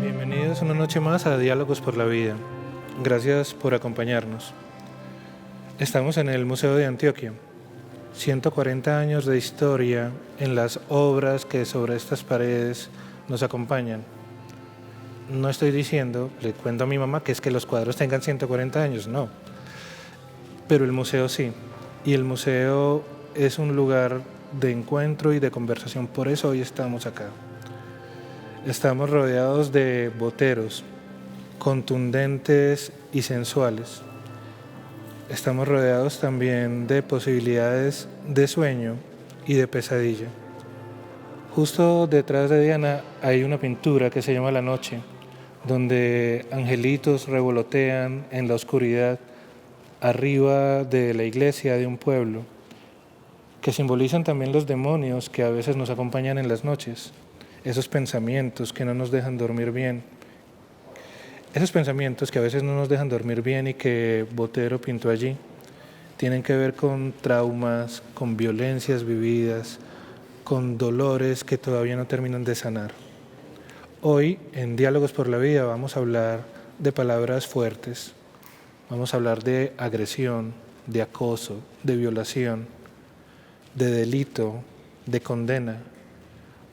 Bienvenidos una noche más a Diálogos por la Vida. Gracias por acompañarnos. Estamos en el Museo de Antioquia. 140 años de historia en las obras que sobre estas paredes nos acompañan. No estoy diciendo, le cuento a mi mamá, que es que los cuadros tengan 140 años, no. Pero el museo sí. Y el museo es un lugar de encuentro y de conversación. Por eso hoy estamos acá. Estamos rodeados de boteros contundentes y sensuales. Estamos rodeados también de posibilidades de sueño y de pesadilla. Justo detrás de Diana hay una pintura que se llama La Noche, donde angelitos revolotean en la oscuridad arriba de la iglesia de un pueblo, que simbolizan también los demonios que a veces nos acompañan en las noches, esos pensamientos que no nos dejan dormir bien. Esos pensamientos que a veces no nos dejan dormir bien y que Botero pintó allí, tienen que ver con traumas, con violencias vividas, con dolores que todavía no terminan de sanar. Hoy, en Diálogos por la Vida, vamos a hablar de palabras fuertes, vamos a hablar de agresión, de acoso, de violación, de delito, de condena.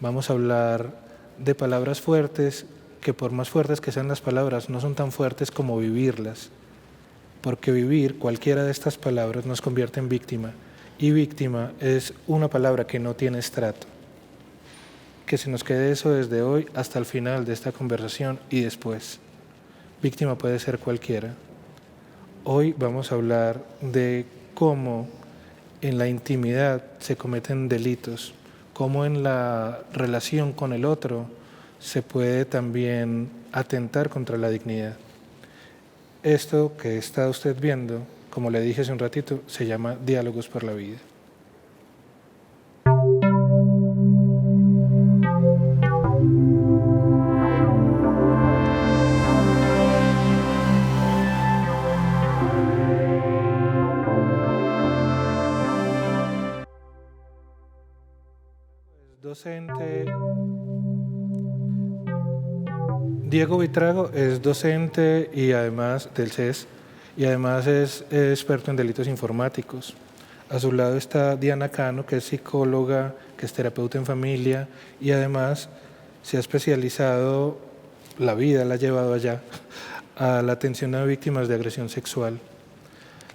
Vamos a hablar de palabras fuertes que, por más fuertes que sean las palabras, no son tan fuertes como vivirlas, porque vivir cualquiera de estas palabras nos convierte en víctima, y víctima es una palabra que no tiene estrato. Que se nos quede eso desde hoy hasta el final de esta conversación y después. Víctima puede ser cualquiera. Hoy vamos a hablar de cómo en la intimidad se cometen delitos, cómo en la relación con el otro se puede también atentar contra la dignidad. Esto que está usted viendo, como le dije hace un ratito, se llama Diálogos por la Vida. Docente. Diego Vitrago es docente y además del CES y además es experto en delitos informáticos. A su lado está Diana Cano, que es psicóloga, que es terapeuta en familia y además se ha especializado, la vida la ha llevado allá, a la atención a víctimas de agresión sexual.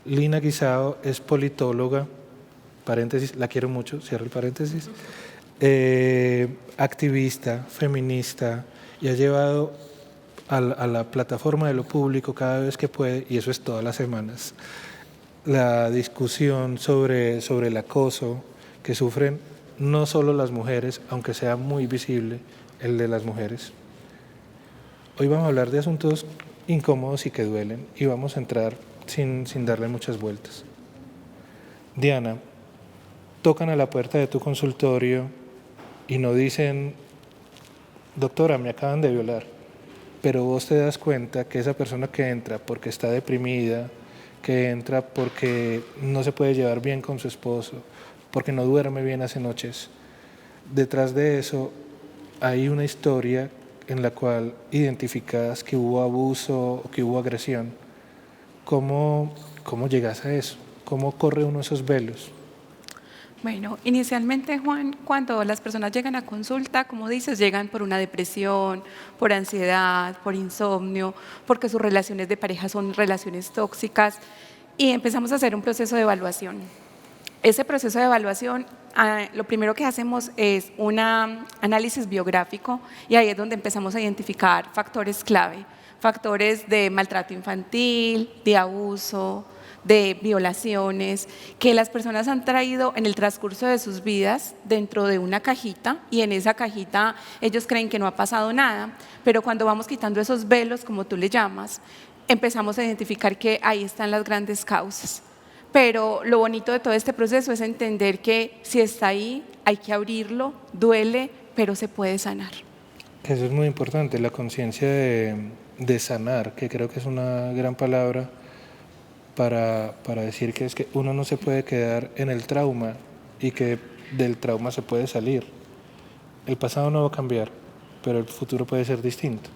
Lina Guisao es politóloga, paréntesis, la quiero mucho, cierro el paréntesis, activista, feminista, y ha llevado a la plataforma de lo público cada vez que puede, y eso es todas las semanas, la discusión sobre el acoso que sufren no solo las mujeres, aunque sea muy visible el de las mujeres. Hoy vamos a hablar de asuntos incómodos y que duelen, y vamos a entrar sin darle muchas vueltas. Diana, tocan a la puerta de tu consultorio y no dicen: doctora, me acaban de violar, pero vos te das cuenta que esa persona que entra porque está deprimida, que entra porque no se puede llevar bien con su esposo, porque no duerme bien hace noches, detrás de eso hay una historia en la cual identificas que hubo abuso o que hubo agresión. ¿Cómo llegas a eso? ¿Cómo corre uno esos velos? Bueno, inicialmente, Juan, cuando las personas llegan a consulta, como dices, llegan por una depresión, por ansiedad, por insomnio, porque sus relaciones de pareja son relaciones tóxicas y empezamos a hacer un proceso de evaluación. Ese proceso de evaluación, lo primero que hacemos es un análisis biográfico y ahí es donde empezamos a identificar factores clave, factores de maltrato infantil, de abuso, de violaciones, que las personas han traído en el transcurso de sus vidas dentro de una cajita y en esa cajita ellos creen que no ha pasado nada, pero cuando vamos quitando esos velos, como tú le llamas, empezamos a identificar que ahí están las grandes causas. Pero lo bonito de todo este proceso es entender que si está ahí, hay que abrirlo, duele, pero se puede sanar. Que eso es muy importante, la conciencia de sanar, que creo que es una gran palabra para decir que es que uno no se puede quedar en el trauma y que del trauma se puede salir. El pasado no va a cambiar, pero el futuro puede ser distinto.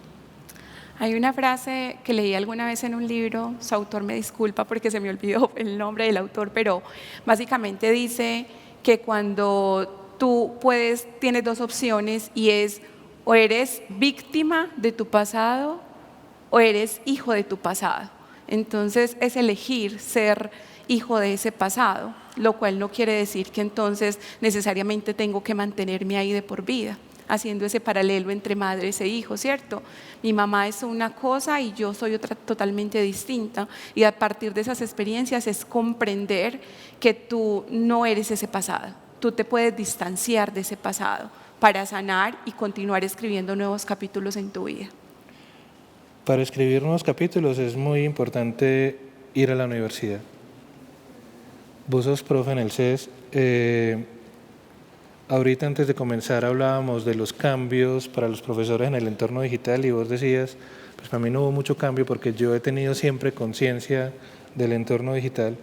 Hay una frase que leí alguna vez en un libro, su autor me disculpa porque se me olvidó el nombre del autor, pero básicamente dice que cuando tienes dos opciones y es o eres víctima de tu pasado o eres hijo de tu pasado. Entonces es elegir ser hijo de ese pasado, lo cual no quiere decir que entonces necesariamente tengo que mantenerme ahí de por vida, haciendo ese paralelo entre madres e hijos, ¿cierto? Mi mamá es una cosa y yo soy otra totalmente distinta, y a partir de esas experiencias es comprender que tú no eres ese pasado, tú te puedes distanciar de ese pasado para sanar y continuar escribiendo nuevos capítulos en tu vida. Para escribir nuevos capítulos es muy importante ir a la universidad. Vos sos profe en el CES. Ahorita antes de comenzar hablábamos de los cambios para los profesores en el entorno digital y vos decías, pues para mí no hubo mucho cambio porque yo he tenido siempre conciencia del entorno digital,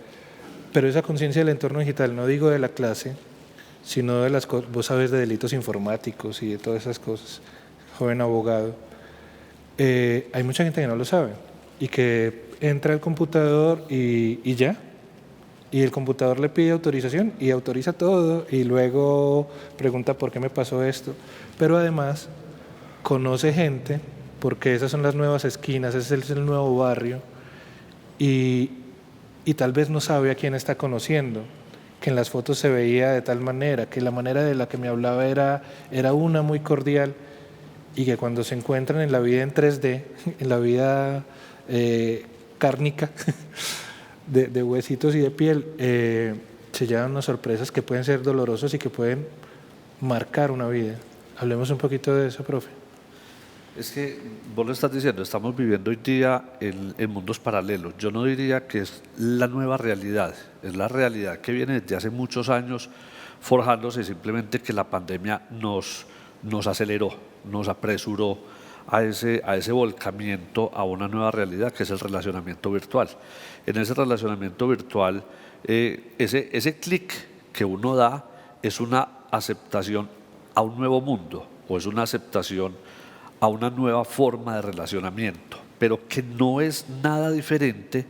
pero esa conciencia del entorno digital, no digo de la clase, sino de las cosas, vos sabes de delitos informáticos y de todas esas cosas, joven abogado. Hay mucha gente que no lo sabe y que entra al computador y ya, y el computador le pide autorización y autoriza todo y luego pregunta por qué me pasó esto, pero además conoce gente porque esas son las nuevas esquinas, ese es el nuevo barrio y tal vez no sabe a quién está conociendo, que en las fotos se veía de tal manera, que la manera de la que me hablaba era una muy cordial, y que cuando se encuentran en la vida en 3D, en la vida cárnica, de huesitos y de piel, se llevan unas sorpresas que pueden ser dolorosas y que pueden marcar una vida. Hablemos un poquito de eso, profe. Es que vos lo estás diciendo, estamos viviendo hoy día en mundos paralelos. Yo no diría que es la nueva realidad, es la realidad que viene desde hace muchos años forjándose, simplemente que la pandemia nos aceleró, nos apresuró a ese volcamiento a una nueva realidad que es el relacionamiento virtual. En ese relacionamiento virtual, ese clic que uno da es una aceptación a un nuevo mundo o es una aceptación a una nueva forma de relacionamiento, pero que no es nada diferente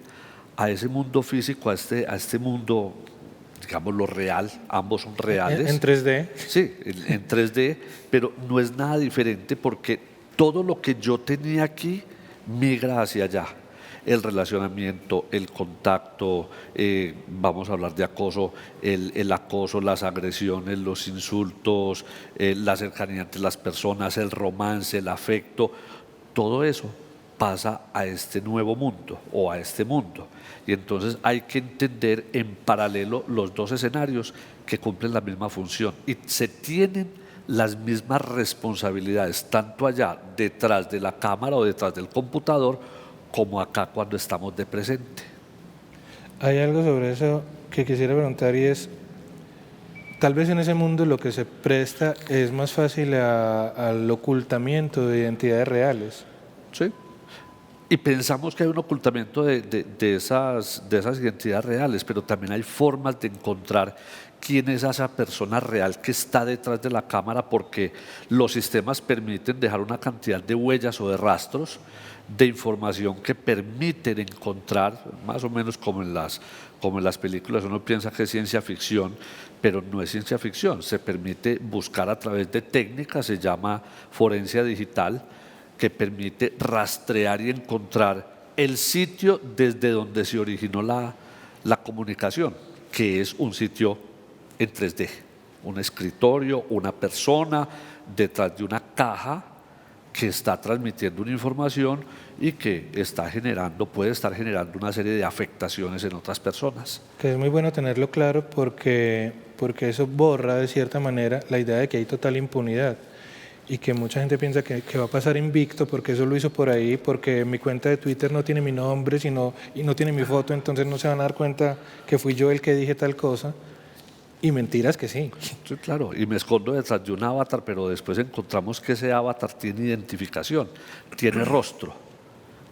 a ese mundo físico, a este mundo, digamos, lo real, ambos son reales. En 3D. Sí, en 3D, pero no es nada diferente porque todo lo que yo tenía aquí migra hacia allá. El relacionamiento, el contacto, vamos a hablar de acoso, el acoso, las agresiones, los insultos, la cercanía entre las personas, el romance, el afecto, todo eso pasa a este nuevo mundo o a este mundo. Y entonces hay que entender en paralelo los dos escenarios que cumplen la misma función y se tienen las mismas responsabilidades, tanto allá detrás de la cámara o detrás del computador, como acá cuando estamos de presente. Hay algo sobre eso que quisiera preguntar y es, tal vez en ese mundo lo que se presta es más fácil al ocultamiento de identidades reales. Sí. Y pensamos que hay un ocultamiento de esas identidades reales, pero también hay formas de encontrar quién es esa persona real que está detrás de la cámara, porque los sistemas permiten dejar una cantidad de huellas o de rastros de información que permiten encontrar, más o menos como en las películas, uno piensa que es ciencia ficción, pero no es ciencia ficción, se permite buscar a través de técnicas, se llama forencia digital, que permite rastrear y encontrar el sitio desde donde se originó la comunicación, que es un sitio en 3D, un escritorio, una persona detrás de una caja que está transmitiendo una información y que puede estar generando una serie de afectaciones en otras personas. Que es muy bueno tenerlo claro porque eso borra de cierta manera la idea de que hay total impunidad y que mucha gente piensa que va a pasar invicto porque eso lo hizo por ahí, porque mi cuenta de Twitter no tiene mi nombre y no tiene mi foto, entonces no se van a dar cuenta que fui yo el que dije tal cosa. Y mentiras que sí. Sí, claro, y me escondo detrás de un avatar, pero después encontramos que ese avatar tiene identificación, tiene rostro,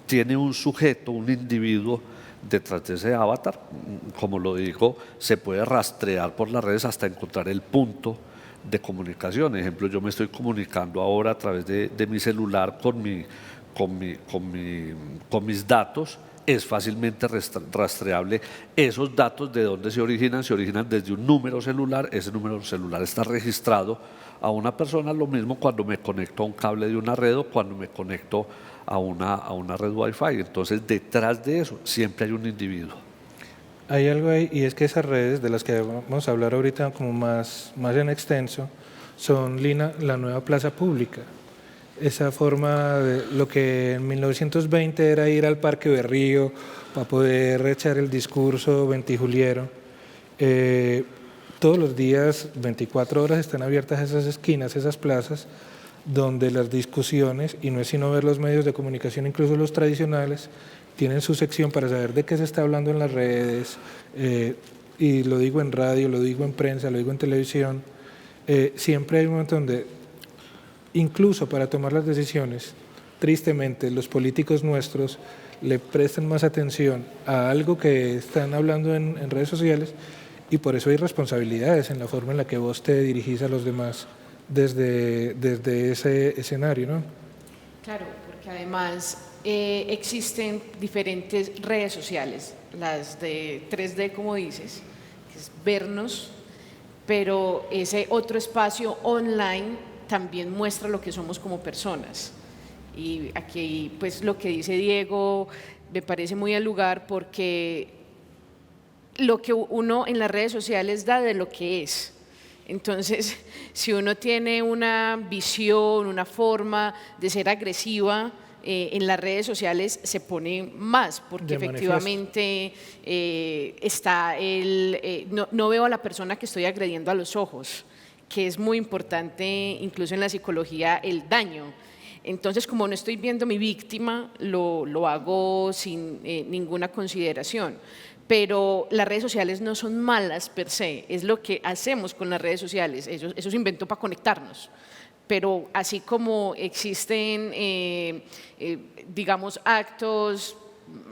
tiene un sujeto, un individuo detrás de ese avatar. Como lo digo, se puede rastrear por las redes hasta encontrar el punto de comunicación. Ejemplo, yo me estoy comunicando ahora a través de mi celular con mis datos. Es fácilmente rastreable esos datos. ¿De dónde se originan? Se originan desde un número celular. Ese número celular está registrado a una persona. Lo mismo cuando me conecto a un cable de una red o cuando me conecto a una red Wi-Fi. Entonces, detrás de eso siempre hay un individuo. Hay algo ahí, y es que esas redes de las que vamos a hablar ahorita como más en extenso son la nueva plaza pública. Esa forma de lo que en 1920 era ir al Parque Berrío para poder echar el discurso ventijuliero. Todos los días, 24 horas, están abiertas esas esquinas, esas plazas, donde las discusiones, y no es sino ver los medios de comunicación, incluso los tradicionales, tienen su sección para saber de qué se está hablando en las redes, y lo digo en radio, lo digo en prensa, lo digo en televisión. Siempre hay un momento donde, incluso para tomar las decisiones, tristemente, los políticos nuestros le prestan más atención a algo que están hablando en redes sociales, y por eso hay responsabilidades en la forma en la que vos te dirigís a los demás desde ese escenario, ¿no? Claro, porque además existen diferentes redes sociales, las de 3D, como dices, que es vernos, pero ese otro espacio online también muestra lo que somos como personas. Y aquí, pues, lo que dice Diego me parece muy al lugar, porque lo que uno en las redes sociales da de lo que es. Entonces, si uno tiene una visión, una forma de ser agresiva, en las redes sociales se pone más, porque efectivamente está no veo a la persona que estoy agrediendo a los ojos, que es muy importante incluso en la psicología, el daño. Entonces, como no estoy viendo a mi víctima, lo hago sin ninguna consideración. Pero las redes sociales no son malas per se, es lo que hacemos con las redes sociales, eso se inventó para conectarnos. Pero así como existen, digamos, actos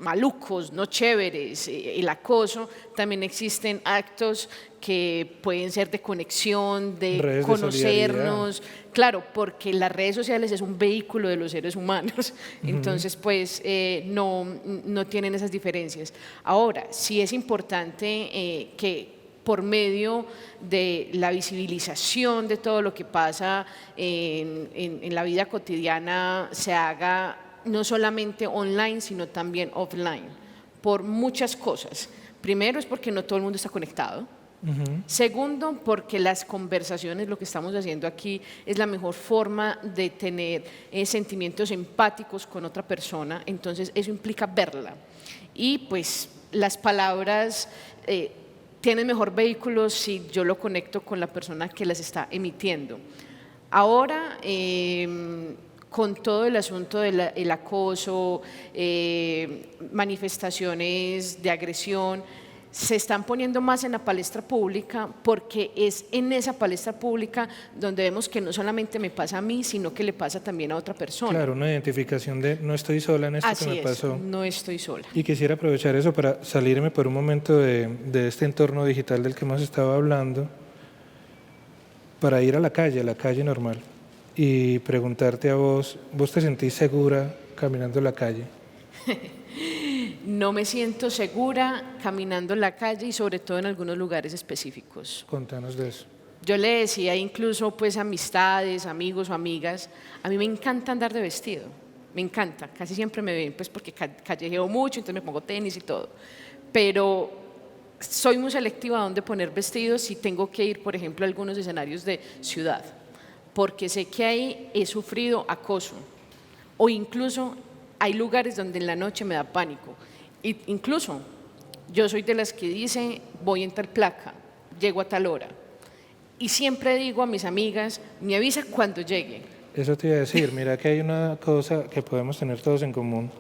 malucos, no chéveres, el acoso, también existen actos que pueden ser de conexión, de conocernos, claro, porque las redes sociales es un vehículo de los seres humanos, entonces pues no tienen esas diferencias. Ahora, sí es importante que por medio de la visibilización de todo lo que pasa en la vida cotidiana se haga no solamente online, sino también offline, por muchas cosas. Primero es porque no todo el mundo está conectado. Segundo, porque las conversaciones, lo que estamos haciendo aquí, es la mejor forma de tener sentimientos empáticos con otra persona, entonces eso implica verla. Y pues las palabras tienen mejor vehículo si yo lo conecto con la persona que las está emitiendo. Ahora, con todo el asunto del acoso, manifestaciones de agresión, se están poniendo más en la palestra pública, porque es en esa palestra pública donde vemos que no solamente me pasa a mí, sino que le pasa también a otra persona. Claro, una identificación de no estoy sola en esto. Así que me pasó. No estoy sola. Y quisiera aprovechar eso para salirme por un momento de este entorno digital del que hemos estado hablando, para ir a la calle normal, y preguntarte a vos te sentís segura caminando la calle? No me siento segura caminando en la calle, y sobre todo en algunos lugares específicos. Contanos de eso. Yo le decía incluso pues amistades, amigos o amigas, a mí me encanta andar de vestido, me encanta, casi siempre me ven pues porque callejeo mucho, entonces me pongo tenis y todo, pero soy muy selectiva a dónde poner vestidos si tengo que ir, por ejemplo, a algunos escenarios de ciudad, porque sé que ahí he sufrido acoso, o incluso hay lugares donde en la noche me da pánico. Y incluso yo soy de las que dice voy en tal placa, llego a tal hora, y siempre digo a mis amigas, me avisa cuando llegue. Eso te iba a decir, mira que hay una cosa que podemos tener todos en común,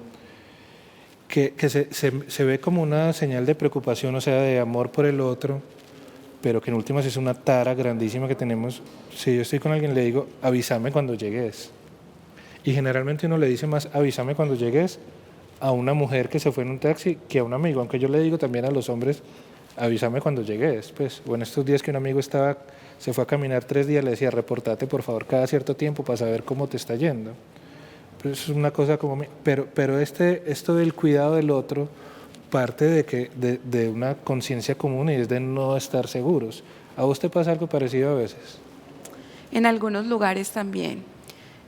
que se ve como una señal de preocupación, o sea, de amor por el otro, pero que en últimas es una tara grandísima que tenemos. Si yo estoy con alguien, le digo, avísame cuando llegues. Y generalmente uno le dice más, avísame cuando llegues, a una mujer que se fue en un taxi que a un amigo, aunque yo le digo también a los hombres, avísame cuando llegues. Pues, o en estos días que un amigo se fue a caminar 3 días, le decía, reportate por favor cada cierto tiempo para saber cómo te está yendo. Pues es una cosa como... Pero esto del cuidado del otro parte de una conciencia común y es de no estar seguros. ¿A vos te pasa algo parecido a veces? En algunos lugares también.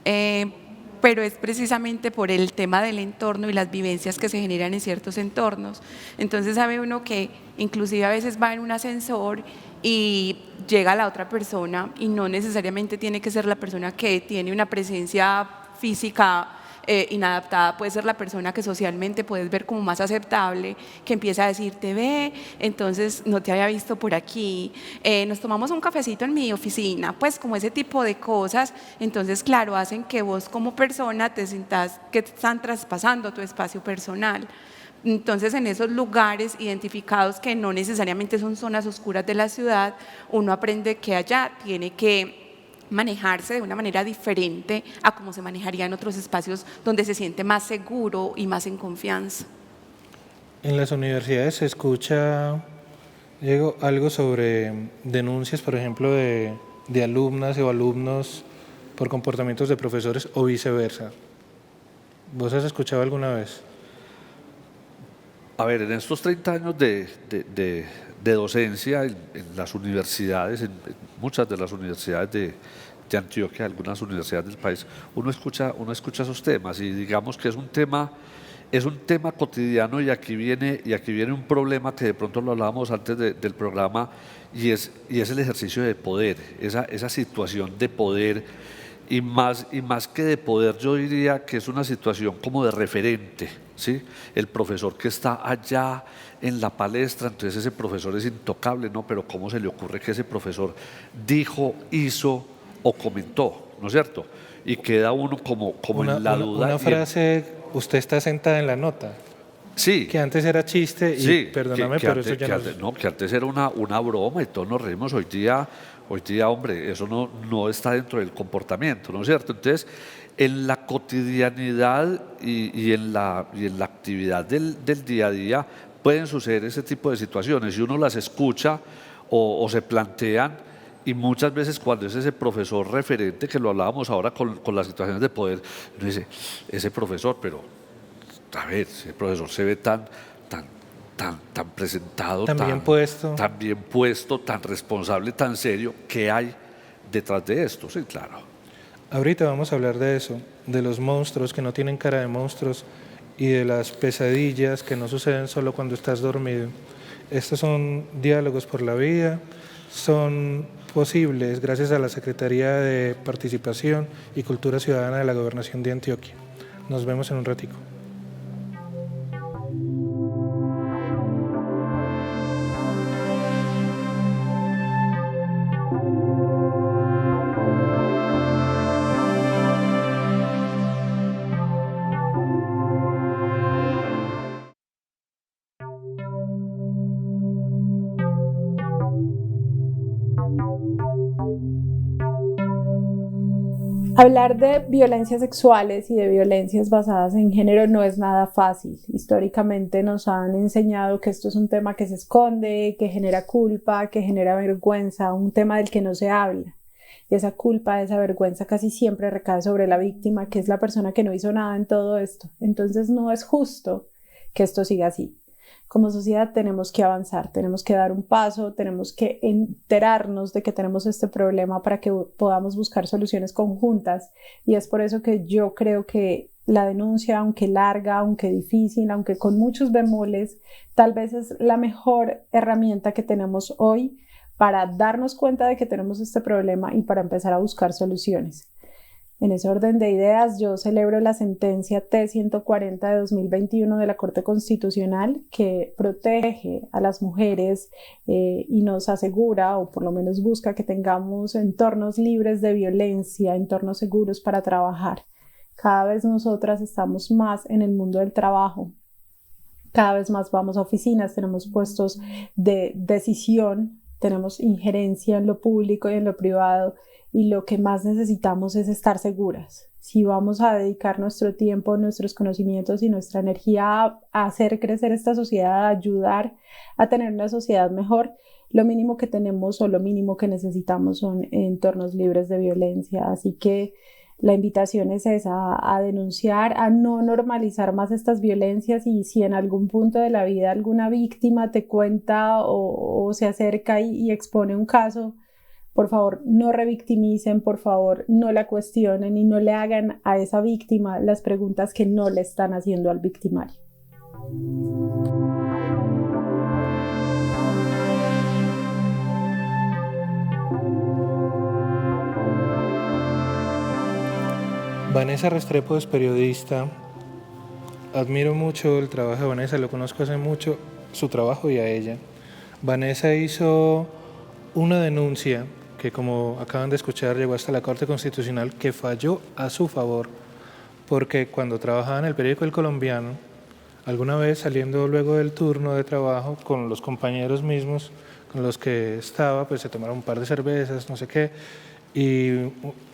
Pero es precisamente por el tema del entorno y las vivencias que se generan en ciertos entornos. Entonces sabe uno que inclusive a veces va en un ascensor y llega la otra persona y no necesariamente tiene que ser la persona que tiene una presencia física inadaptada, puede ser la persona que socialmente puedes ver como más aceptable, que empieza a decirte, ve, entonces no te había visto por aquí, nos tomamos un cafecito en mi oficina, pues como ese tipo de cosas. Entonces claro, hacen que vos como persona te sientas que te están traspasando tu espacio personal. Entonces, en esos lugares identificados que no necesariamente son zonas oscuras de la ciudad, uno aprende que allá tiene que manejarse de una manera diferente a como se manejaría en otros espacios donde se siente más seguro y más en confianza. En las universidades se escucha, Diego, algo sobre denuncias, por ejemplo, de alumnas o alumnos por comportamientos de profesores o viceversa. ¿Vos has escuchado alguna vez? A ver, en estos 30 años de docencia en las universidades, en muchas de las universidades de Antioquia, algunas universidades del país, uno escucha esos temas y digamos que es un tema cotidiano y aquí viene un problema que de pronto lo hablábamos antes del programa y es el ejercicio de poder, esa situación de poder y más que de poder yo diría que es una situación como de referente, ¿sí? El profesor que está allá en la palestra, entonces ese profesor es intocable, ¿no? Pero ¿cómo se le ocurre que ese profesor dijo, hizo o comentó, ¿no es cierto? Y queda uno como en la duda. Una frase, usted está sentada en la nota. Sí. Que antes era chiste y sí, perdóname, pero antes, eso ya que antes era una broma y todos nos reímos. Hoy día, hombre, eso no está dentro del comportamiento, ¿no es cierto? Entonces, en la cotidianidad y en la actividad del día a día pueden suceder ese tipo de situaciones y uno las escucha o se plantean y muchas veces cuando es ese profesor referente, que lo hablábamos ahora con las situaciones de poder, uno dice, ese profesor, pero a ver, ese profesor se ve tan presentado, tan bien puesto, tan responsable, tan serio. ¿Qué hay detrás de esto? Sí, claro. Ahorita vamos a hablar de eso, de los monstruos que no tienen cara de monstruos y de las pesadillas que no suceden solo cuando estás dormido. Estos son diálogos por la vida, son posibles gracias a la Secretaría de Participación y Cultura Ciudadana de la Gobernación de Antioquia. Nos vemos en un ratico. Hablar de violencias sexuales y de violencias basadas en género no es nada fácil. Históricamente nos han enseñado que esto es un tema que se esconde, que genera culpa, que genera vergüenza, un tema del que no se habla. Y esa culpa, esa vergüenza casi siempre recae sobre la víctima, que es la persona que no hizo nada en todo esto. Entonces no es justo que esto siga así. Como sociedad tenemos que avanzar, tenemos que dar un paso, tenemos que enterarnos de que tenemos este problema para que podamos buscar soluciones conjuntas y es por eso que yo creo que la denuncia, aunque larga, aunque difícil, aunque con muchos bemoles, tal vez es la mejor herramienta que tenemos hoy para darnos cuenta de que tenemos este problema y para empezar a buscar soluciones. En ese orden de ideas, yo celebro la sentencia T-140 de 2021 de la Corte Constitucional que protege a las mujeres y nos asegura, o por lo menos busca, que tengamos entornos libres de violencia, entornos seguros para trabajar. Cada vez nosotras estamos más en el mundo del trabajo. Cada vez más vamos a oficinas, tenemos puestos de decisión, tenemos injerencia en lo público y en lo privado, y lo que más necesitamos es estar seguras. Si vamos a dedicar nuestro tiempo, nuestros conocimientos y nuestra energía a hacer crecer esta sociedad, a ayudar a tener una sociedad mejor, lo mínimo que tenemos o lo mínimo que necesitamos son entornos libres de violencia. Así que la invitación es esa, a denunciar, a no normalizar más estas violencias, y si en algún punto de la vida alguna víctima te cuenta o se acerca y expone un caso, por favor no revictimicen, por favor no la cuestionen y no le hagan a esa víctima las preguntas que no le están haciendo al victimario. Vanessa Restrepo es periodista. Admiro mucho el trabajo de Vanessa, lo conozco hace mucho, su trabajo y a ella. Vanessa hizo una denuncia que, como acaban de escuchar, llegó hasta la Corte Constitucional, que falló a su favor, porque cuando trabajaba en el periódico El Colombiano, alguna vez saliendo luego del turno de trabajo con los compañeros mismos con los que estaba, pues se tomaron un par de cervezas, no sé qué, y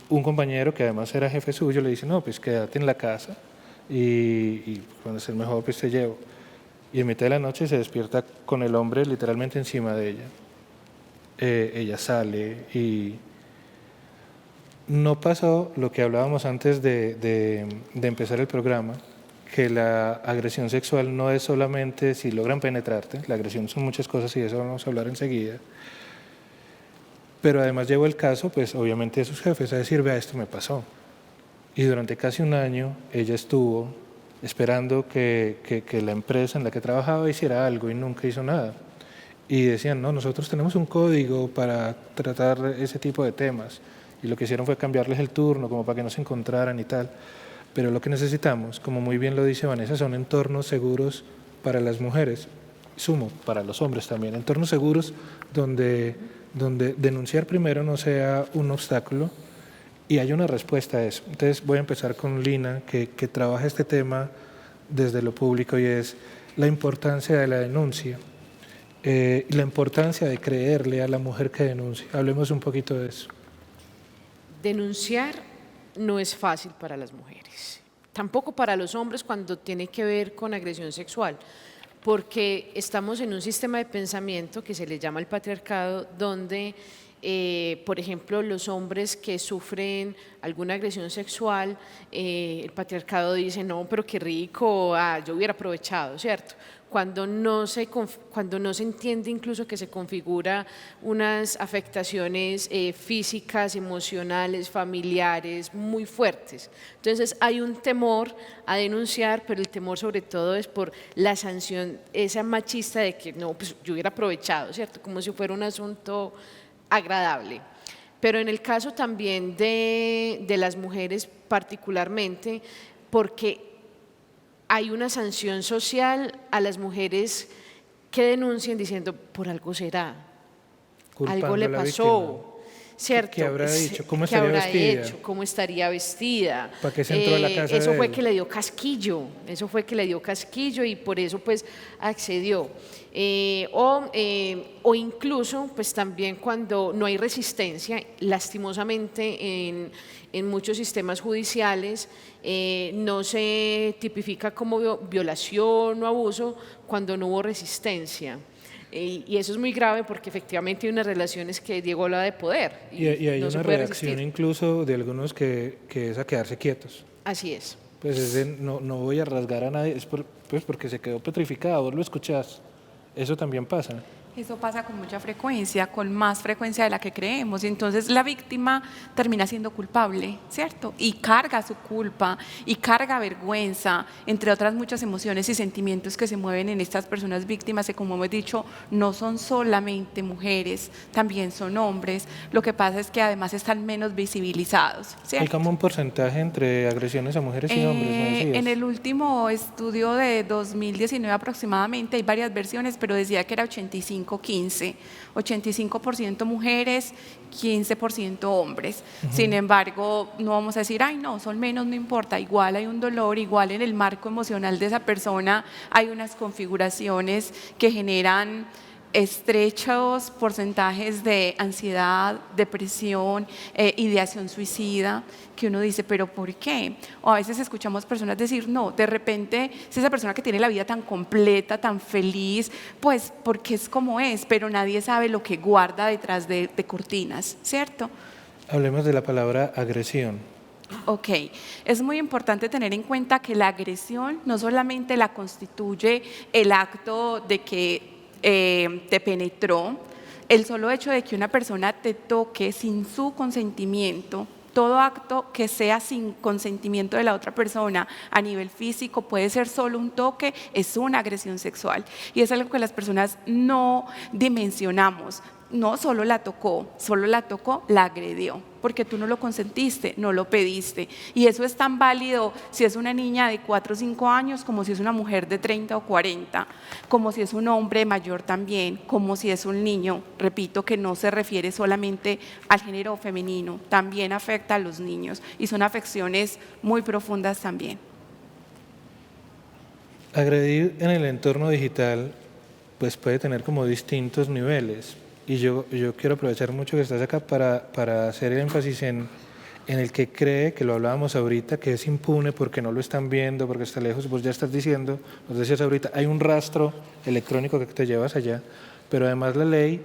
un compañero que además era jefe suyo le dice, no, pues quédate en la casa y cuando estés mejor pues te llevo. Y en mitad de la noche se despierta con el hombre literalmente encima de ella. Ella sale y no pasó lo que hablábamos antes de empezar el programa, que la agresión sexual no es solamente si logran penetrarte, la agresión son muchas cosas y de eso vamos a hablar enseguida. Pero además llevó el caso, pues obviamente de sus jefes, a decir, vea, esto me pasó. Y durante casi un año ella estuvo esperando que la empresa en la que trabajaba hiciera algo y nunca hizo nada. Y decían, no, nosotros tenemos un código para tratar ese tipo de temas. Y lo que hicieron fue cambiarles el turno, como para que no se encontraran y tal. Pero lo que necesitamos, como muy bien lo dice Vanessa, son entornos seguros para las mujeres, sumo, para los hombres también, entornos seguros donde denunciar primero no sea un obstáculo y hay una respuesta a eso. Entonces voy a empezar con Lina, que trabaja este tema desde lo público, y es la importancia de la denuncia y la importancia de creerle a la mujer que denuncia. Hablemos un poquito de eso. Denunciar no es fácil para las mujeres, tampoco para los hombres cuando tiene que ver con agresión sexual, porque estamos en un sistema de pensamiento que se le llama el patriarcado, donde, por ejemplo, los hombres que sufren alguna agresión sexual, el patriarcado dice, no, pero qué rico, yo hubiera aprovechado, ¿cierto? Cuando no se entiende incluso que se configura unas afectaciones físicas, emocionales, familiares muy fuertes. Entonces hay un temor a denunciar, pero el temor sobre todo es por la sanción esa machista de que no, pues yo hubiera aprovechado, ¿cierto? Como si fuera un asunto agradable. Pero en el caso también de las mujeres particularmente, porque hay una sanción social a las mujeres que denuncian diciendo, por algo será, Culpando algo le a la pasó, víctima. ¿cierto? ¿Qué habrá dicho? ¿Cómo ¿Qué estaría habrá vestida? hecho? ¿Cómo estaría vestida? ¿Para qué se entró a la casa Eso de fue él? que le dio casquillo, eso fue que le dio casquillo y por eso pues accedió. O incluso pues también cuando no hay resistencia, lastimosamente en muchos sistemas judiciales no se tipifica como violación o abuso cuando no hubo resistencia. Y eso es muy grave porque efectivamente hay unas relaciones que Diego habla de poder. Y hay no se una puede reacción resistir. incluso de algunos que es a quedarse quietos. Así es. Pues es de, no voy a rasgar a nadie, es pues porque se quedó petrificada, vos lo escuchás. Eso también pasa. Eso pasa con mucha frecuencia, con más frecuencia de la que creemos. Y entonces la víctima termina siendo culpable, ¿cierto? Y carga su culpa, y carga vergüenza, entre otras muchas emociones y sentimientos que se mueven en estas personas víctimas, que como hemos dicho, no son solamente mujeres, también son hombres. Lo que pasa es que además están menos visibilizados, ¿cierto? Hay como un porcentaje entre agresiones a mujeres y hombres, ¿me decías? En el último estudio de 2019 aproximadamente, hay varias versiones, pero decía que era 85-15, 85% mujeres, 15% hombres. Sin embargo, no vamos a decir, ay no, son menos, no importa, igual hay un dolor, igual en el marco emocional de esa persona hay unas configuraciones que generan estrechos porcentajes de ansiedad, depresión, ideación suicida, que uno dice, ¿pero por qué? O a veces escuchamos personas decir, no, de repente, si esa persona que tiene la vida tan completa, tan feliz, pues porque es como es, pero nadie sabe lo que guarda detrás de cortinas, ¿cierto? Hablemos de la palabra agresión. Ok, es muy importante tener en cuenta que la agresión no solamente la constituye el acto de que te penetró, el solo hecho de que una persona te toque sin su consentimiento, todo acto que sea sin consentimiento de la otra persona a nivel físico, puede ser solo un toque, es una agresión sexual. Y es algo que las personas no dimensionamos. No solo la tocó, la agredió, porque tú no lo consentiste, no lo pediste. Y eso es tan válido si es una niña de 4 o 5 años, como si es una mujer de 30 o 40, como si es un hombre mayor también, como si es un niño. Repito que no se refiere solamente al género femenino, también afecta a los niños y son afecciones muy profundas también. Agredir en el entorno digital pues puede tener como distintos niveles. Y yo quiero aprovechar mucho que estás acá para hacer énfasis en el que cree, que lo hablábamos ahorita, que es impune porque no lo están viendo, porque está lejos. Vos ya estás diciendo, nos decías ahorita, hay un rastro electrónico que te llevas allá, pero además la ley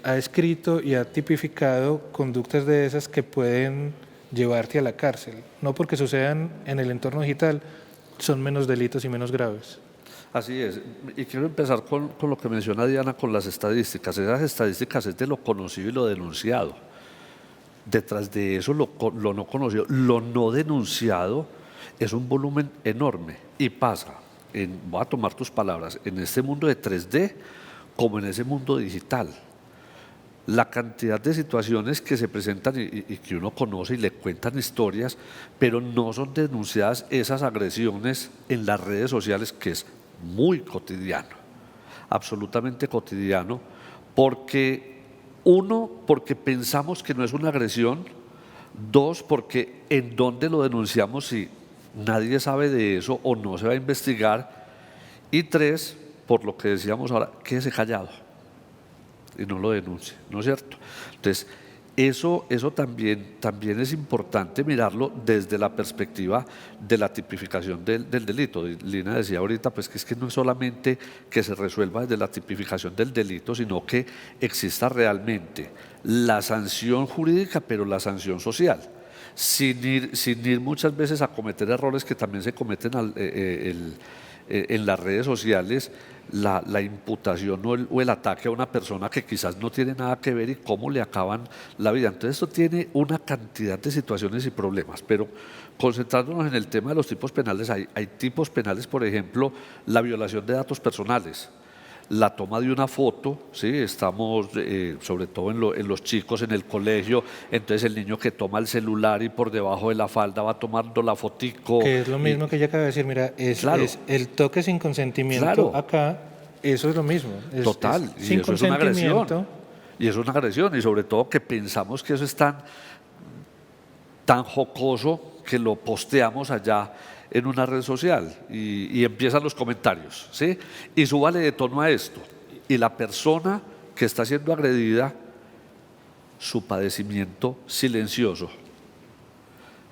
ha escrito y ha tipificado conductas de esas que pueden llevarte a la cárcel. No porque sucedan en el entorno digital, son menos delitos y menos graves. Así es, y quiero empezar con lo que menciona Diana, con las estadísticas. Esas estadísticas es de lo conocido y lo denunciado. Detrás de eso lo no conocido, lo no denunciado es un volumen enorme y pasa, voy a tomar tus palabras, en este mundo de 3D como en ese mundo digital. La cantidad de situaciones que se presentan y que uno conoce y le cuentan historias, pero no son denunciadas esas agresiones en las redes sociales, que es muy cotidiano, absolutamente cotidiano, porque uno, porque pensamos que no es una agresión; dos, porque en dónde lo denunciamos si nadie sabe de eso o no se va a investigar; y tres, por lo que decíamos ahora, quédese callado y no lo denuncie, ¿no es cierto? Entonces, eso también es importante mirarlo desde la perspectiva de la tipificación del delito. Lina decía ahorita pues que es que no es solamente que se resuelva desde la tipificación del delito, sino que exista realmente la sanción jurídica, pero la sanción social, sin ir muchas veces a cometer errores que también se cometen en las redes sociales, la imputación o el ataque a una persona que quizás no tiene nada que ver y cómo le acaban la vida. Entonces esto tiene una cantidad de situaciones y problemas, pero concentrándonos en el tema de los tipos penales, hay tipos penales, por ejemplo, la violación de datos personales, la toma de una foto, ¿sí? Estamos sobre todo en los chicos en el colegio, entonces el niño que toma el celular y por debajo de la falda va tomando la fotico. Que es lo mismo que ella acaba de decir, mira, claro, es el toque sin consentimiento, claro, acá, eso es lo mismo. Total, es y sin eso es una agresión. consentimiento. Y es una agresión, y sobre todo que pensamos que eso es tan jocoso que lo posteamos allá en una red social y empiezan los comentarios, ¿sí? Y súbale de tono a esto. Y la persona que está siendo agredida, su padecimiento silencioso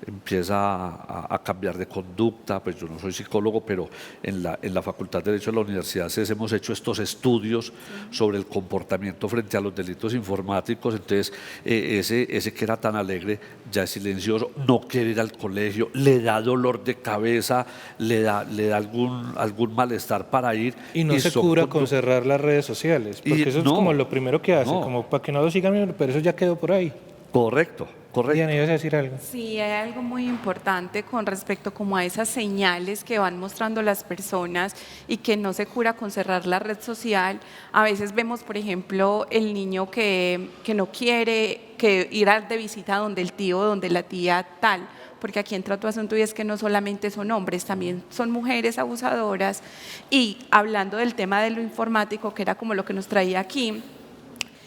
empieza a cambiar de conducta. Pues yo no soy psicólogo, pero en la Facultad de Derecho de la Universidad CES hemos hecho estos estudios sobre el comportamiento frente a los delitos informáticos. Entonces ese que era tan alegre ya es silencioso, no quiere ir al colegio, le da dolor de cabeza, le da algún malestar para ir. Y no se cura con cerrar las redes sociales, porque eso es como lo primero que hace, como para que no lo sigan, pero eso ya quedó por ahí. Correcto. Diana, ¿ibas a decir algo? Sí, hay algo muy importante con respecto como a esas señales que van mostrando las personas y que no se cura con cerrar la red social. A veces vemos, por ejemplo, el niño que no quiere ir de visita donde el tío o donde la tía tal, porque aquí entra tu asunto y es que no solamente son hombres, también son mujeres abusadoras. Y hablando del tema de lo informático, que era como lo que nos traía aquí,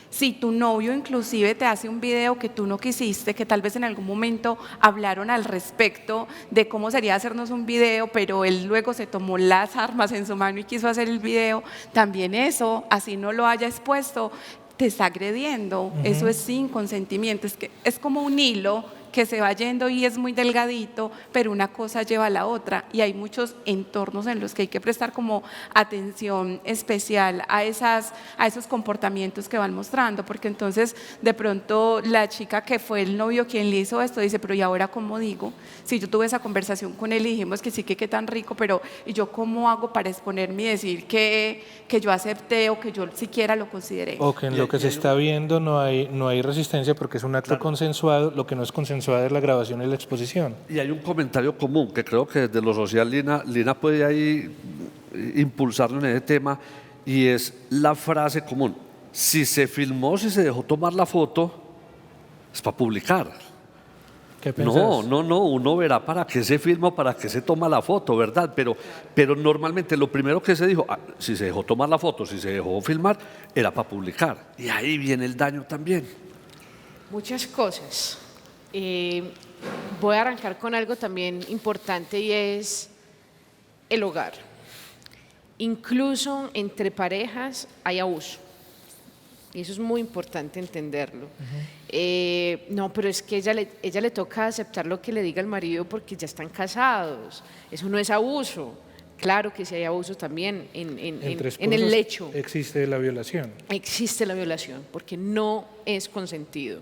Si tu novio inclusive te hace un video que tú no quisiste, que tal vez en algún momento hablaron al respecto de cómo sería hacernos un video, pero él luego se tomó las armas en su mano y quiso hacer el video, también eso, así no lo haya expuesto, te está agrediendo. Eso es sin consentimiento, es que es como un hilo que se va yendo y es muy delgadito, pero una cosa lleva a la otra y hay muchos entornos en los que hay que prestar como atención especial a esos comportamientos que van mostrando, porque entonces de pronto la chica que fue el novio quien le hizo esto dice, pero ¿y ahora cómo digo? Si yo tuve esa conversación con él y dijimos que sí, que qué tan rico, pero ¿y yo cómo hago para exponerme y decir que yo acepté o que yo siquiera lo consideré? O que en lo que se está viendo no hay resistencia porque es un acto consensuado, lo que no es consensuado es la grabación y la exposición. Y hay un comentario común que creo que desde lo social Lina puede ahí impulsarlo en ese tema, y es la frase común: si se filmó, si se dejó tomar la foto, es para publicar. ¿Qué pensás? No, uno verá para qué se filma o para qué se toma la foto, ¿verdad? Pero normalmente lo primero que se dijo, si se dejó tomar la foto, si se dejó filmar, era para publicar. Y ahí viene el daño también. Muchas cosas. Voy a arrancar con algo también importante y es el hogar. Incluso entre parejas hay abuso. Y eso es muy importante entenderlo. No, pero es que ella le toca aceptar lo que le diga el marido porque ya están casados. Eso no es abuso. Claro que sí hay abuso también en el lecho. Existe la violación. Existe la violación porque no es consentido.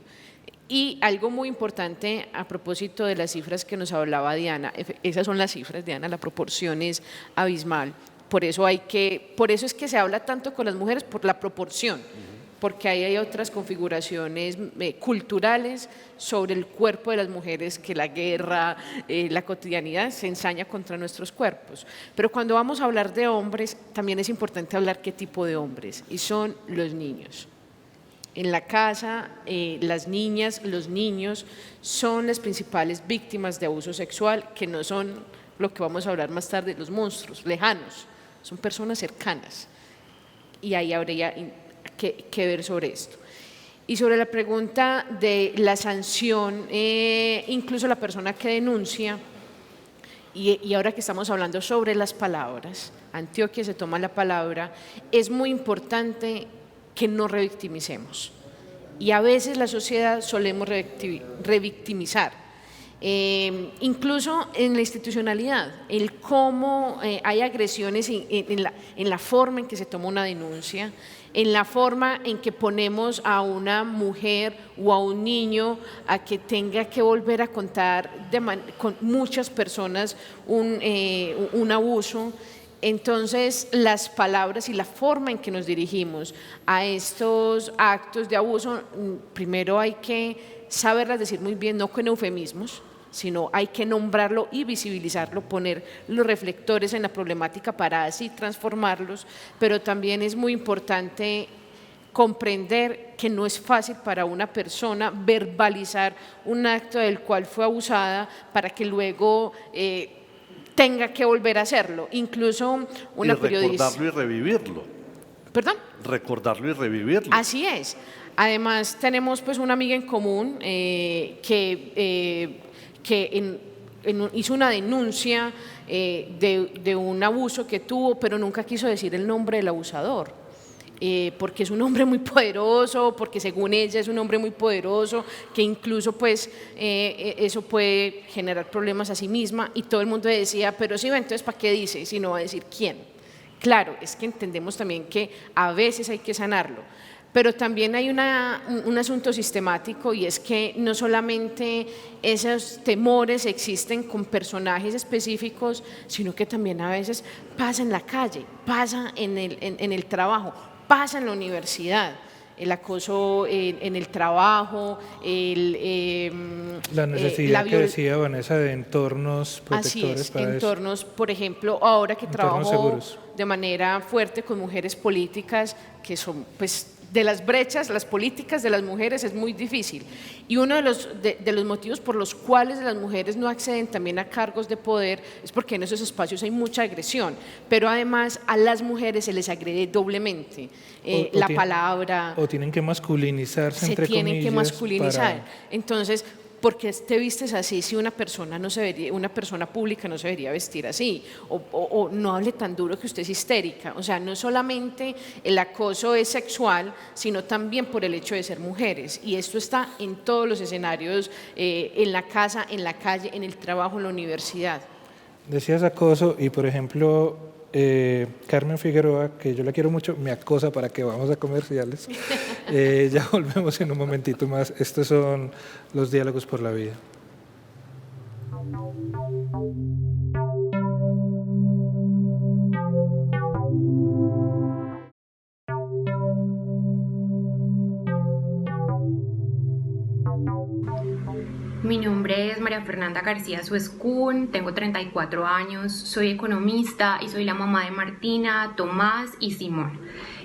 Y algo muy importante a propósito de las cifras que nos hablaba Diana, esas son las cifras, Diana, la proporción es abismal. Por eso es que se habla tanto con las mujeres por la proporción, porque ahí hay otras configuraciones culturales sobre el cuerpo de las mujeres que la guerra, la cotidianidad se ensaña contra nuestros cuerpos. Pero cuando vamos a hablar de hombres, también es importante hablar qué tipo de hombres, y son los niños. En la casa, las niñas, los niños son las principales víctimas de abuso sexual, que no son lo que vamos a hablar más tarde, los monstruos lejanos, son personas cercanas. Y ahí habría que ver sobre esto. Y sobre la pregunta de la sanción, incluso la persona que denuncia, y ahora que estamos hablando sobre las palabras, Antioquia se toma la palabra, es muy importante que no revictimicemos. Y a veces la sociedad solemos revictimizar. Incluso en la institucionalidad, el cómo hay agresiones en la forma en que se toma una denuncia, en la forma en que ponemos a una mujer o a un niño a que tenga que volver a contar con muchas personas un abuso. Entonces, las palabras y la forma en que nos dirigimos a estos actos de abuso, primero hay que saberlas decir muy bien, no con eufemismos, sino hay que nombrarlo y visibilizarlo, poner los reflectores en la problemática para así transformarlos, pero también es muy importante comprender que no es fácil para una persona verbalizar un acto del cual fue abusada para que luego tenga que volver a hacerlo. Incluso una periodista. Recordarlo y revivirlo. ¿Perdón? Recordarlo y revivirlo. Así es. Además, tenemos pues una amiga en común que hizo una denuncia de un abuso que tuvo, pero nunca quiso decir el nombre del abusador. Porque es un hombre muy poderoso, porque según ella es un hombre muy poderoso, que incluso pues eso puede generar problemas a sí misma, y todo el mundo decía, pero sí, entonces ¿para qué dice si no va a decir quién? Claro, es que entendemos también que a veces hay que sanarlo, pero también hay un asunto sistemático, y es que no solamente esos temores existen con personajes específicos, sino que también a veces pasa en la calle, pasa en el trabajo, pasa en la universidad, el acoso en el trabajo, la necesidad que decía Vanessa de entornos protectores. Así es, para entornos, por ejemplo, ahora que entornos trabajo seguros. de manera fuerte con mujeres políticas que son pues de las brechas, las políticas de las mujeres es muy difícil. Y uno de los motivos por los cuales las mujeres no acceden también a cargos de poder es porque en esos espacios hay mucha agresión, pero además a las mujeres se les agrede doblemente. La palabra… O tienen que masculinizarse, se entre tienen que comillas, masculinizar. Entonces, ¿por qué te vistes así si una persona pública no se debería vestir así? O no hable tan duro que usted es histérica. O sea, no solamente el acoso es sexual, sino también por el hecho de ser mujeres. Y esto está en todos los escenarios, en la casa, en la calle, en el trabajo, en la universidad. Decías acoso y, por ejemplo, Carmen Figueroa, que yo la quiero mucho, me acosa para que vamos a comerciales. Ya volvemos en un momentito más. Estos son los diálogos por la vida. Mi nombre es María Fernanda García Suescún, tengo 34 años, soy economista y soy la mamá de Martina, Tomás y Simón.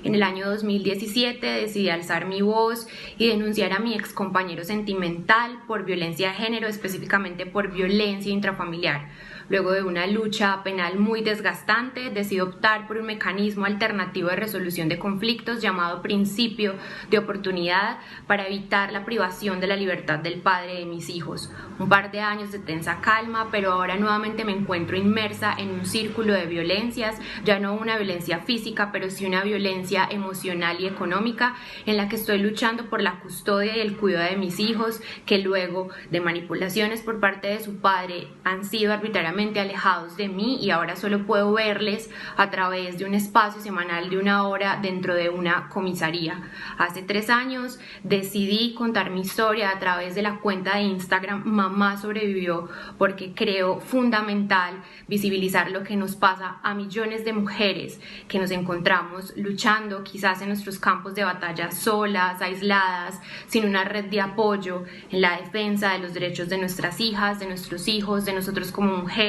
En el año 2017 decidí alzar mi voz y denunciar a mi ex compañero sentimental por violencia de género, específicamente por violencia intrafamiliar. Luego de una lucha penal muy desgastante, decidí optar por un mecanismo alternativo de resolución de conflictos llamado principio de oportunidad para evitar la privación de la libertad del padre de mis hijos. Un par de años de tensa calma, pero ahora nuevamente me encuentro inmersa en un círculo de violencias, ya no una violencia física, pero sí una violencia emocional y económica en la que estoy luchando por la custodia y el cuidado de mis hijos, que luego de manipulaciones por parte de su padre han sido arbitrariamente alejados de mí y ahora solo puedo verles a través de un espacio semanal de 1 hora dentro de una comisaría. Hace 3 años decidí contar mi historia a través de la cuenta de Instagram Mamá Sobrevivió, porque creo fundamental visibilizar lo que nos pasa a millones de mujeres que nos encontramos luchando quizás en nuestros campos de batalla solas, aisladas, sin una red de apoyo en la defensa de los derechos de nuestras hijas, de nuestros hijos, de nosotros como mujeres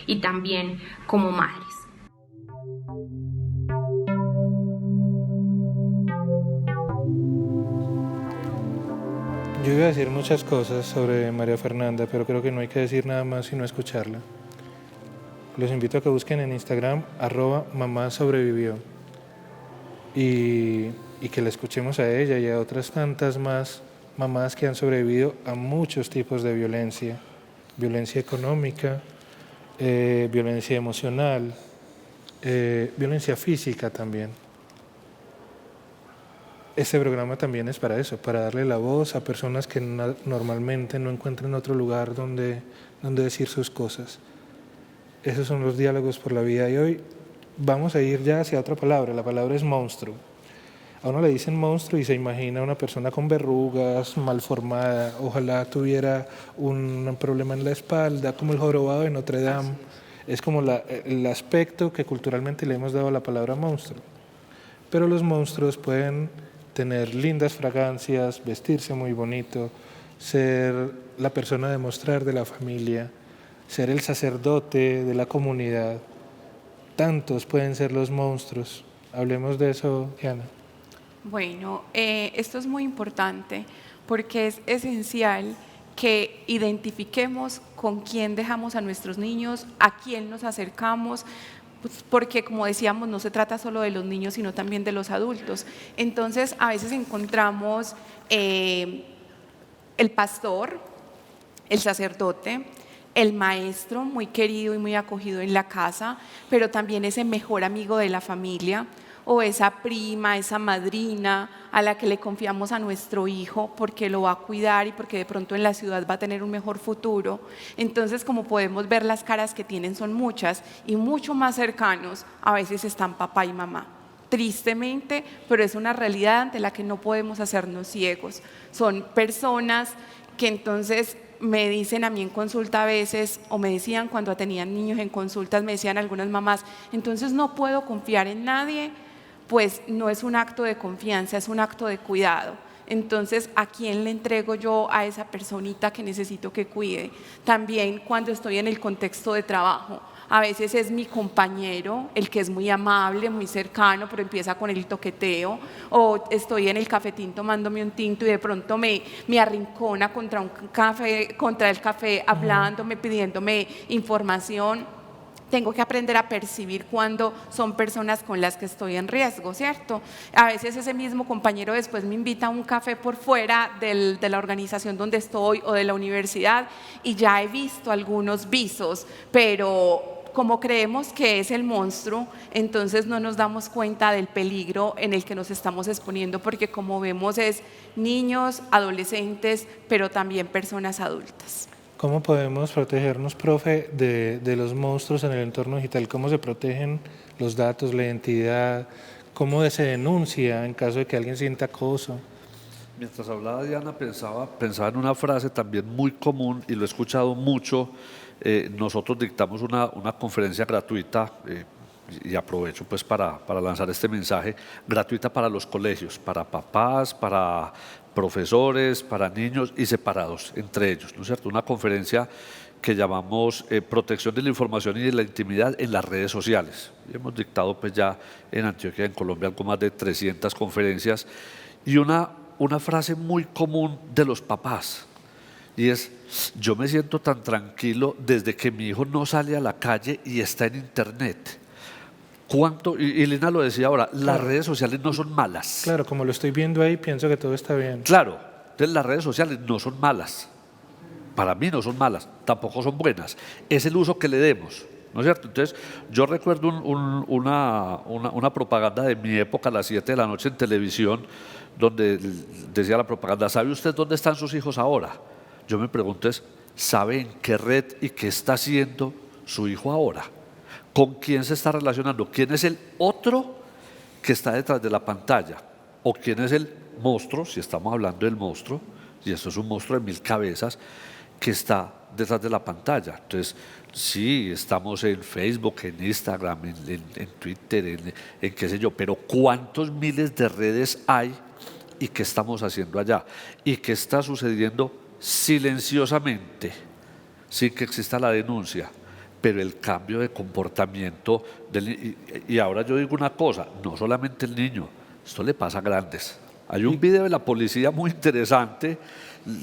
y también como madres. Yo iba a decir muchas cosas sobre María Fernanda, pero creo que no hay que decir nada más sino escucharla. Los invito a que busquen en Instagram @mamá-sobrevivió y que la escuchemos a ella y a otras tantas más mamás que han sobrevivido a muchos tipos de violencia. Violencia económica, violencia emocional, violencia física también. Este programa también es para eso, para darle la voz a personas que normalmente no encuentran otro lugar donde decir sus cosas. Esos son los diálogos por la vida y hoy vamos a ir ya hacia otra palabra. La palabra es monstruo. A uno le dicen monstruo y se imagina una persona con verrugas, mal formada, ojalá tuviera un problema en la espalda, como el jorobado de Notre Dame. Es como el aspecto que culturalmente le hemos dado a la palabra monstruo. Pero los monstruos pueden tener lindas fragancias, vestirse muy bonito, ser la persona de mostrar de la familia, ser el sacerdote de la comunidad. Tantos pueden ser los monstruos. Hablemos de eso, Diana. Bueno, esto es muy importante porque es esencial que identifiquemos con quién dejamos a nuestros niños, a quién nos acercamos, pues porque como decíamos, no se trata solo de los niños, sino también de los adultos. Entonces, a veces encontramos el pastor, el sacerdote, el maestro, muy querido y muy acogido en la casa, pero también ese mejor amigo de la familia, o esa prima, esa madrina a la que le confiamos a nuestro hijo porque lo va a cuidar y porque de pronto en la ciudad va a tener un mejor futuro. Entonces, como podemos ver, las caras que tienen son muchas y mucho más cercanos a veces están papá y mamá. Tristemente, pero es una realidad ante la que no podemos hacernos ciegos. Son personas que entonces me dicen a mí en consulta a veces, o me decían cuando tenían niños en consultas, me decían algunas mamás, entonces no puedo confiar en nadie. Pues no es un acto de confianza, es un acto de cuidado. Entonces, ¿a quién le entrego yo a esa personita que necesito que cuide? También cuando estoy en el contexto de trabajo, a veces es mi compañero, el que es muy amable, muy cercano, pero empieza con el toqueteo, o estoy en el cafetín tomándome un tinto y de pronto me arrincona contra el café, hablándome, pidiéndome información. Tengo que aprender a percibir cuando son personas con las que estoy en riesgo, ¿cierto? A veces ese mismo compañero después me invita a un café por fuera de la organización donde estoy o de la universidad y ya he visto algunos visos, pero como creemos que es el monstruo, entonces no nos damos cuenta del peligro en el que nos estamos exponiendo, porque como vemos es niños, adolescentes, pero también personas adultas. ¿Cómo podemos protegernos, profe, de los monstruos en el entorno digital? ¿Cómo se protegen los datos, la identidad? ¿Cómo se denuncia en caso de que alguien sienta acoso? Mientras hablaba Diana, pensaba en una frase también muy común y lo he escuchado mucho. Nosotros dictamos una conferencia gratuita y aprovecho pues para lanzar este mensaje, gratuita para los colegios, para papás, para profesores, para niños y separados entre ellos, ¿no es cierto? Una conferencia que llamamos Protección de la Información y de la Intimidad en las redes sociales. Y hemos dictado pues ya en Antioquia, en Colombia, algo más de 300 conferencias y una frase muy común de los papás y es: yo me siento tan tranquilo desde que mi hijo no sale a la calle y está en internet. ¿Cuánto? Y Lina lo decía ahora, las redes sociales no son malas. Claro, como lo estoy viendo ahí, pienso que todo está bien. Claro, entonces las redes sociales no son malas. Para mí no son malas, tampoco son buenas. Es el uso que le demos, ¿no es cierto? Entonces, yo recuerdo una propaganda de mi época a las 7 de la noche en televisión, donde decía la propaganda: ¿sabe usted dónde están sus hijos ahora? Yo me pregunto ¿sabe en qué red y qué está haciendo su hijo ahora? ¿Con quién se está relacionando? ¿Quién es el otro que está detrás de la pantalla? ¿O quién es el monstruo, si estamos hablando del monstruo, y esto es un monstruo de 1000 cabezas, que está detrás de la pantalla? Entonces, sí, estamos en Facebook, en Instagram, en Twitter, en qué sé yo, pero ¿cuántos miles de redes hay y qué estamos haciendo allá? ¿Y qué está sucediendo silenciosamente, sin que exista la denuncia? Pero el cambio de comportamiento y ahora yo digo una cosa, no solamente el niño, esto le pasa a grandes. Hay un video de la policía muy interesante,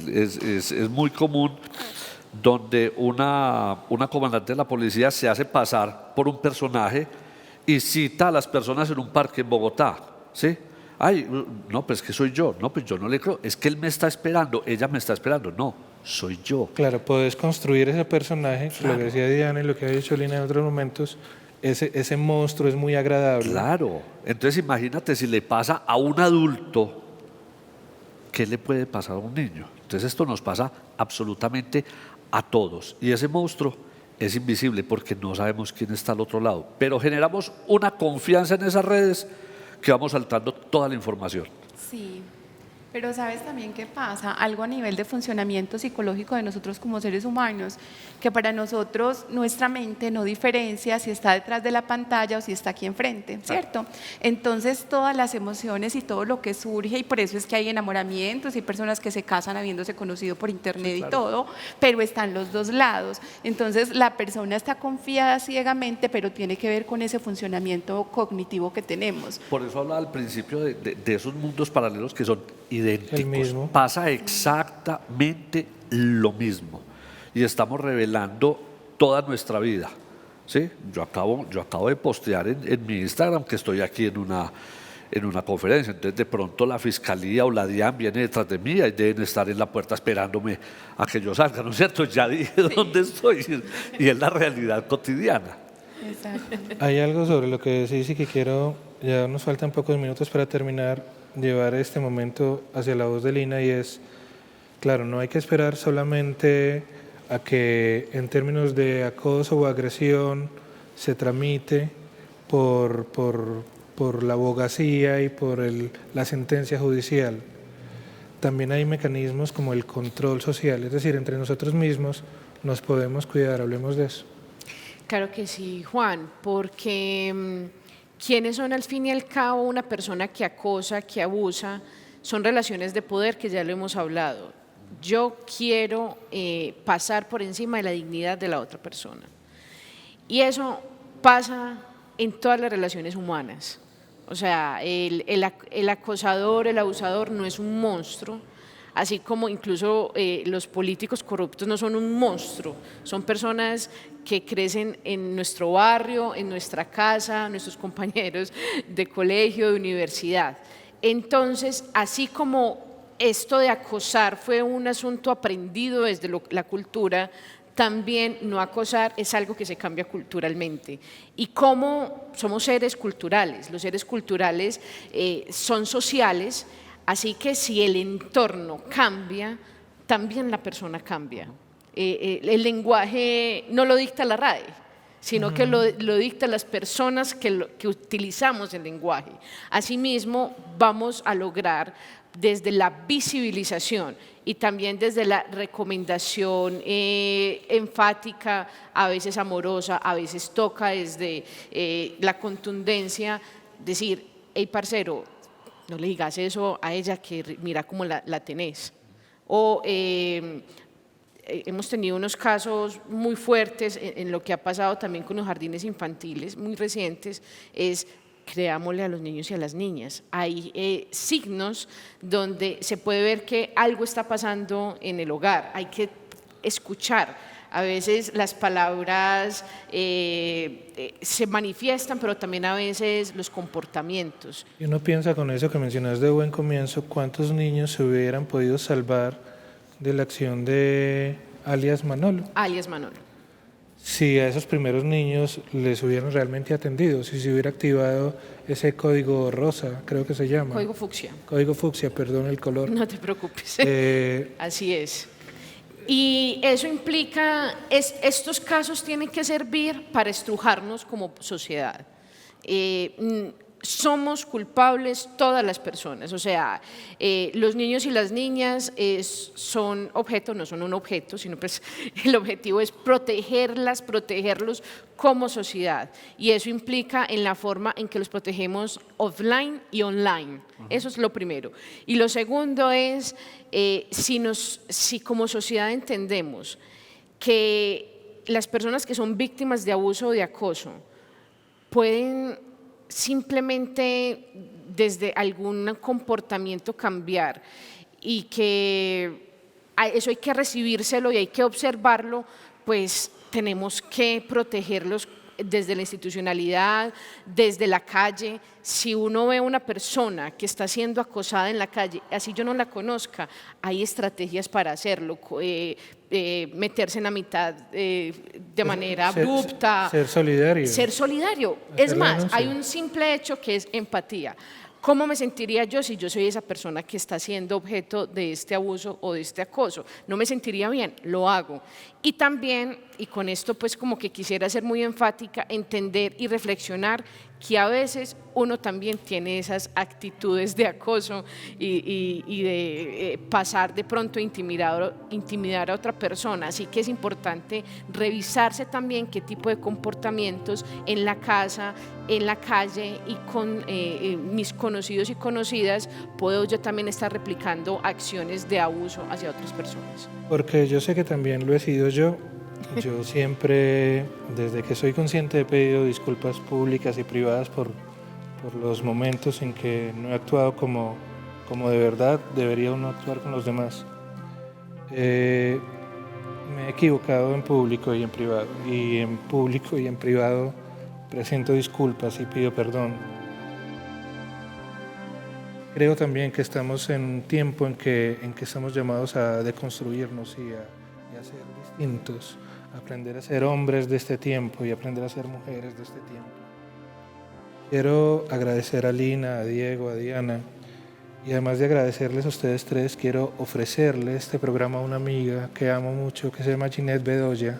es muy común, donde una comandante de la policía se hace pasar por un personaje y cita a las personas en un parque en Bogotá, ¿sí? Ay, no, pues que soy yo, no, pues yo no le creo, es que él me está esperando, ella me está esperando, no, soy yo. Claro, puedes construir ese personaje, Claro. Lo que decía Diana y lo que ha dicho Lina en otros momentos, ese monstruo es muy agradable. Claro, entonces imagínate si le pasa a un adulto, ¿qué le puede pasar a un niño? Entonces esto nos pasa absolutamente a todos y ese monstruo es invisible porque no sabemos quién está al otro lado, pero generamos una confianza en esas redes que vamos saltando toda la información. Sí, pero ¿sabes también qué pasa? Algo a nivel de funcionamiento psicológico de nosotros como seres humanos, que para nosotros nuestra mente no diferencia si está detrás de la pantalla o si está aquí enfrente, ¿cierto? Entonces todas las emociones y todo lo que surge, y por eso es que hay enamoramientos y personas que se casan habiéndose conocido por internet y todo, pero están los dos lados. Entonces la persona está confiada ciegamente, pero tiene que ver con ese funcionamiento cognitivo que tenemos. Por eso hablaba al principio de esos mundos paralelos que son idénticos. El mismo. Pasa exactamente lo mismo y estamos revelando toda nuestra vida, ¿sí? Yo acabo de postear en mi Instagram que estoy aquí en una conferencia, entonces de pronto la fiscalía o la DIAN viene detrás de mí y deben estar en la puerta esperándome a que yo salga, ¿no es cierto? Ya dije dónde estoy y es la realidad cotidiana. Exacto. Hay algo sobre lo que decís y que quiero, ya nos faltan pocos minutos para terminar, llevar este momento hacia la voz de Lina, y es, claro, no hay que esperar solamente a que en términos de acoso o agresión se tramite por la abogacía y por la sentencia judicial. También hay mecanismos como el control social, es decir, entre nosotros mismos nos podemos cuidar, hablemos de eso. Claro que sí, Juan, porque ¿quiénes son al fin y al cabo una persona que acosa, que abusa? Son relaciones de poder que ya lo hemos hablado. Yo quiero pasar por encima de la dignidad de la otra persona. Y eso pasa en todas las relaciones humanas. O sea, el acosador, el abusador no es un monstruo, así como incluso los políticos corruptos no son un monstruo, son personas que crecen en nuestro barrio, en nuestra casa, nuestros compañeros de colegio, de universidad. Entonces, así como esto de acosar fue un asunto aprendido desde la cultura, también no acosar es algo que se cambia culturalmente. Y como somos seres culturales, los seres culturales son sociales, así que si el entorno cambia, también la persona cambia. El lenguaje no lo dicta la RAE, sino que lo dictan las personas que utilizamos el lenguaje. Asimismo, vamos a lograr desde la visibilización y también desde la recomendación enfática, a veces amorosa, a veces toca desde la contundencia, decir, hey parcero, no le digas eso a ella que mira cómo la tenés. O hemos tenido unos casos muy fuertes en lo que ha pasado también con los jardines infantiles, muy recientes, es creámosle a los niños y a las niñas. Hay signos donde se puede ver que algo está pasando en el hogar, hay que escuchar. A veces las palabras se manifiestan, pero también a veces los comportamientos. Y uno piensa con eso que mencionas de buen comienzo, ¿cuántos niños se hubieran podido salvar de la acción de alias Manolo? Alias Manolo. Si a esos primeros niños les hubieran realmente atendido, si se hubiera activado ese código rosa, creo que se llama. Código fucsia. Código fucsia, perdón el color. No te preocupes. Así es. Y eso implica, estos casos tienen que servir para estrujarnos como sociedad. Somos culpables todas las personas, o sea, los niños y las niñas son objetos, no son un objeto, sino pues el objetivo es protegerlas, protegerlos como sociedad, y eso implica en la forma en que los protegemos offline y online. Eso es lo primero. Y lo segundo es, si como sociedad entendemos que las personas que son víctimas de abuso o de acoso pueden simplemente desde algún comportamiento cambiar y que eso hay que recibírselo y hay que observarlo, pues tenemos que protegerlos desde la institucionalidad, desde la calle. Si uno ve a una persona que está siendo acosada en la calle, así yo no la conozca, hay estrategias para hacerlo, meterse en la mitad de manera abrupta. Ser solidario. Ser solidario. Es más, hay un simple hecho que es empatía. ¿Cómo me sentiría yo si yo soy esa persona que está siendo objeto de este abuso o de este acoso? No me sentiría bien, lo hago. Y también, y con esto pues como que quisiera ser muy enfática, entender y reflexionar que a veces uno también tiene esas actitudes de acoso y de pasar de pronto a intimidar a otra persona. Así que es importante revisarse también qué tipo de comportamientos en la casa, en la calle y con mis conocidos y conocidas puedo yo también estar replicando acciones de abuso hacia otras personas. Porque yo sé que también lo he sido yo. Yo siempre, desde que soy consciente, he pedido disculpas públicas y privadas por los momentos en que no he actuado como de verdad debería uno actuar con los demás. Me he equivocado en público y en privado, y en público y en privado presento disculpas y pido perdón. Creo también que estamos en un tiempo en que estamos llamados a deconstruirnos y a ser distintos, a aprender a ser hombres de este tiempo y aprender a ser mujeres de este tiempo. Quiero agradecer a Lina, a Diego, a Diana, y además de agradecerles a ustedes tres, quiero ofrecerle este programa a una amiga que amo mucho, que se llama Ginette Bedoya.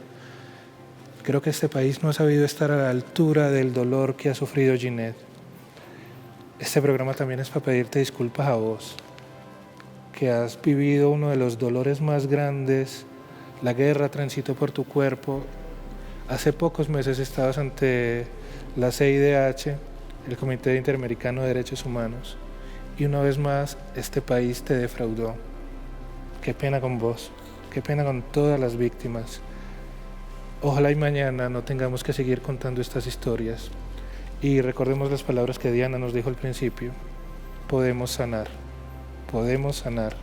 Creo que este país no ha sabido estar a la altura del dolor que ha sufrido Ginette. Este programa también es para pedirte disculpas a vos, que has vivido uno de los dolores más grandes. La guerra transitó por tu cuerpo. Hace pocos meses estabas ante la CIDH, el Comité Interamericano de Derechos Humanos, y una vez más este país te defraudó. Qué pena con vos, qué pena con todas las víctimas. Ojalá y mañana no tengamos que seguir contando estas historias y recordemos las palabras que Diana nos dijo al principio. Podemos sanar, podemos sanar,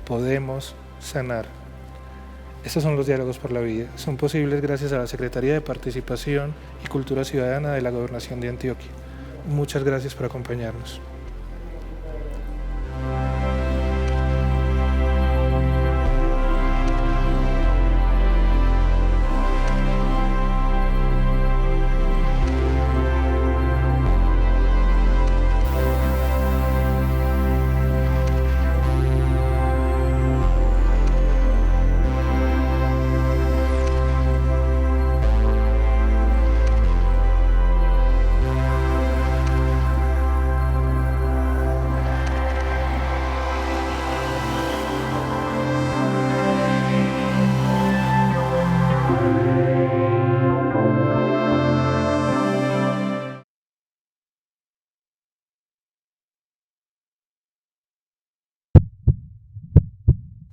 podemos sanar. Estos son los diálogos por la vida. Son posibles gracias a la Secretaría de Participación y Cultura Ciudadana de la Gobernación de Antioquia. Muchas gracias por acompañarnos.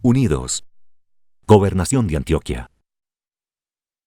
Unidos. Gobernación de Antioquia.